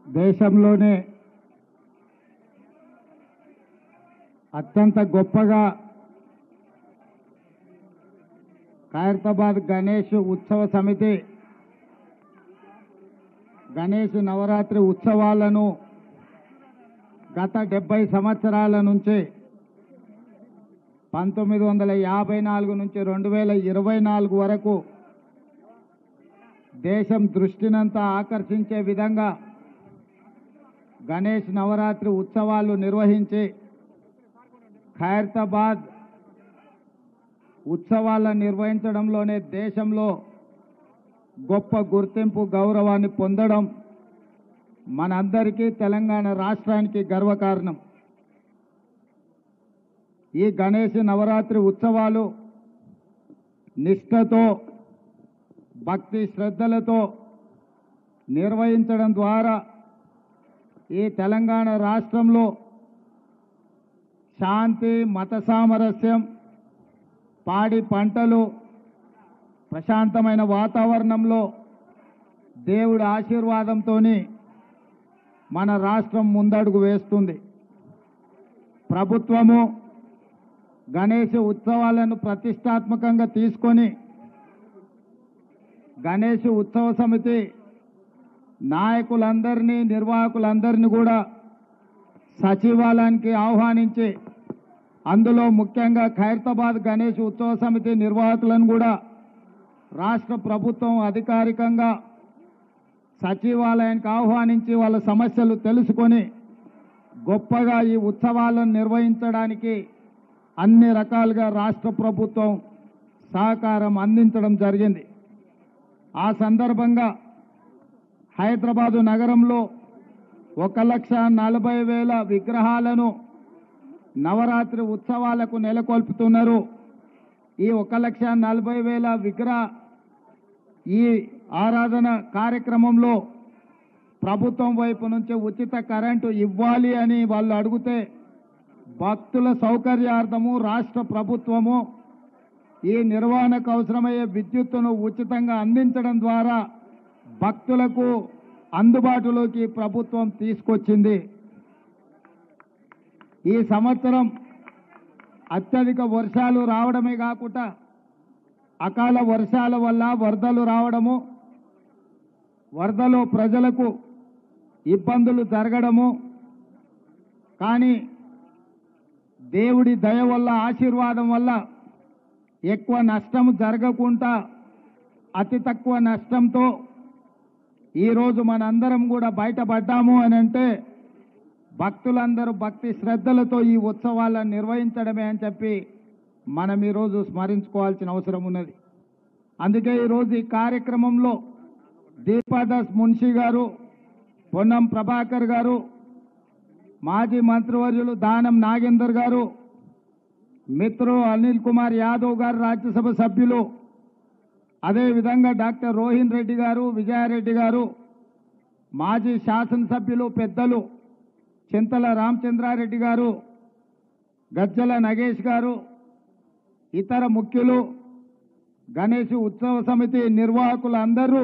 దేశంలోనే అత్యంత గొప్పగా ఖైరతాబాద్ గణేష్ ఉత్సవ సమితి గణేష్ నవరాత్రి ఉత్సవాలను గత 70 సంవత్సరాల నుంచి 1954 నుంచి 2024 వరకు దేశం దృష్టినంతా ఆకర్షించే విధంగా గణేష్ నవరాత్రి ఉత్సవాలు నిర్వహించి ఖైరతాబాద్ ఉత్సవాలను నిర్వహించడంలోనే దేశంలో గొప్ప గుర్తింపు గౌరవాన్ని పొందడం మనందరికీ తెలంగాణ రాష్ట్రానికి గర్వకారణం. ఈ గణేష్ నవరాత్రి ఉత్సవాలు నిష్ఠతో భక్తి శ్రద్ధలతో నిర్వహించడం ద్వారా ఈ తెలంగాణ రాష్ట్రంలో శాంతి మత సామరస్యం పాడి పంటలు ప్రశాంతమైన వాతావరణంలో దేవుడి ఆశీర్వాదంతో మన రాష్ట్రం ముందడుగు వేస్తుంది. ప్రభుత్వము గణేష్ ఉత్సవాలను ప్రతిష్టాత్మకంగా తీసుకొని గణేష్ ఉత్సవ సమితి నాయకులందరినీ నిర్వాహకులందరినీ కూడా సచివాలయానికి ఆహ్వానించి అందులో ముఖ్యంగా ఖైరతాబాద్ గణేష్ ఉత్సవ సమితి నిర్వాహకులను కూడా రాష్ట్ర ప్రభుత్వం అధికారికంగా సచివాలయానికి ఆహ్వానించి వాళ్ళ సమస్యలు తెలుసుకొని గొప్పగా ఈ ఉత్సవాలను నిర్వహించడానికి అన్ని రకాలుగా రాష్ట్ర ప్రభుత్వం సహకారం అందించడం జరిగింది. ఆ సందర్భంగా హైదరాబాదు నగరంలో 1,40,000 విగ్రహాలను నవరాత్రి ఉత్సవాలకు నెలకొల్పుతున్నారు. ఈ 1,40,000 విగ్రహ ఈ ఆరాధన కార్యక్రమంలో ప్రభుత్వం వైపు నుంచి ఉచిత కరెంటు ఇవ్వాలి అని వాళ్ళు అడిగితే భక్తుల సౌకర్యార్థము రాష్ట్ర ప్రభుత్వము ఈ నిర్వహణకు అవసరమయ్యే విద్యుత్తును ఉచితంగా అందించడం ద్వారా భక్తులకు అందుబాటులోకి ప్రభుత్వం తీసుకొచ్చింది. ఈ సంవత్సరం అత్యధిక వర్షాలు రావడమే కాకుండా అకాల వర్షాల వల్ల వరదలు రావడము, వరదలో ప్రజలకు ఇబ్బందులు జరగడము, కానీ దేవుడి దయ వల్ల ఆశీర్వాదం వల్ల ఎక్కువ నష్టం జరగకుండా అతి తక్కువ నష్టంతో ఈరోజు మనందరం కూడా బయటపడ్డాము అని అంటే భక్తులందరూ భక్తి శ్రద్ధలతో ఈ ఉత్సవాలను నిర్వహించడమే అని చెప్పి మనం ఈరోజు స్మరించుకోవాల్సిన అవసరం ఉన్నది. అందుకే ఈరోజు ఈ కార్యక్రమంలో దీపాదాస్ మున్షి గారు, పొన్నం ప్రభాకర్ గారు, మాజీ మంత్రివర్యులు దానం నాగేందర్ గారు, మిత్రులు అనిల్ కుమార్ యాదవ్ గారు రాజ్యసభ సభ్యులు, అదేవిధంగా డాక్టర్ రోహిన్ రెడ్డి గారు, విజయారెడ్డి గారు, మాజీ శాసనసభ్యులు పెద్దలు చింతల రామచంద్రారెడ్డి గారు, గజ్జల నగేష్ గారు, ఇతర ముఖ్యులు, గణేష్ ఉత్సవ సమితి నిర్వాహకులందరూ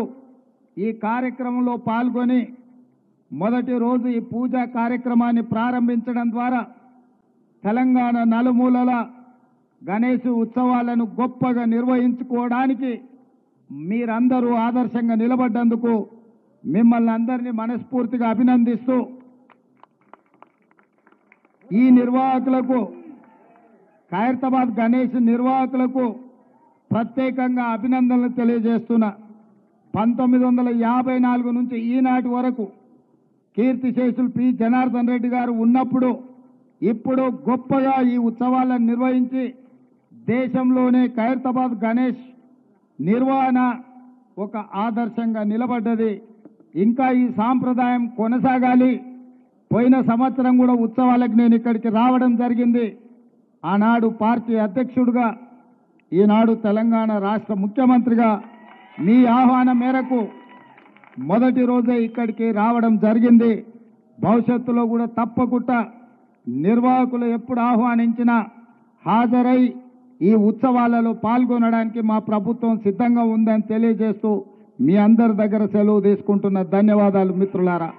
ఈ కార్యక్రమంలో పాల్గొని మొదటి రోజు ఈ పూజా కార్యక్రమాన్ని ప్రారంభించడం ద్వారా తెలంగాణ నలుమూలల గణేష్ ఉత్సవాలను గొప్పగా నిర్వహించుకోవడానికి మీరందరూ ఆదర్శంగా నిలబడ్డందుకు మిమ్మల్ని అందరినీ మనస్ఫూర్తిగా అభినందిస్తూ ఈ నిర్వాహకులకు ఖైరతాబాద్ గణేష్ నిర్వాహకులకు ప్రత్యేకంగా అభినందనలు తెలియజేస్తున్నా. 1954 నుంచి ఈనాటి వరకు కీర్తిశేషులు పి జనార్దన్ రెడ్డి గారు ఉన్నప్పుడు ఇప్పుడు గొప్పగా ఈ ఉత్సవాలను నిర్వహించి దేశంలోనే ఖైరతాబాద్ గణేష్ నిర్వహణ ఒక ఆదర్శంగా నిలబడ్డది. ఇంకా ఈ సాంప్రదాయం కొనసాగాలి. పోయిన సంవత్సరం కూడా ఉత్సవాలకు నేను ఇక్కడికి రావడం జరిగింది. ఆనాడు పార్టీ అధ్యక్షుడిగా, ఈనాడు తెలంగాణ రాష్ట్ర ముఖ్యమంత్రిగా మీ ఆహ్వానం మేరకు మొదటి రోజే ఇక్కడికి రావడం జరిగింది. భవిష్యత్తులో కూడా తప్పకుండా నిర్వాహకులు ఎప్పుడు ఆహ్వానించినా హాజరై ఈ ఉత్సవాలలో పాల్గొనడానికి మా ప్రభుత్వం సిద్ధంగా ఉందని తెలియజేస్తూ మీ అందరి దగ్గర సెలవు తీసుకుంటున్న ధన్యవాదాలు మిత్రులారా.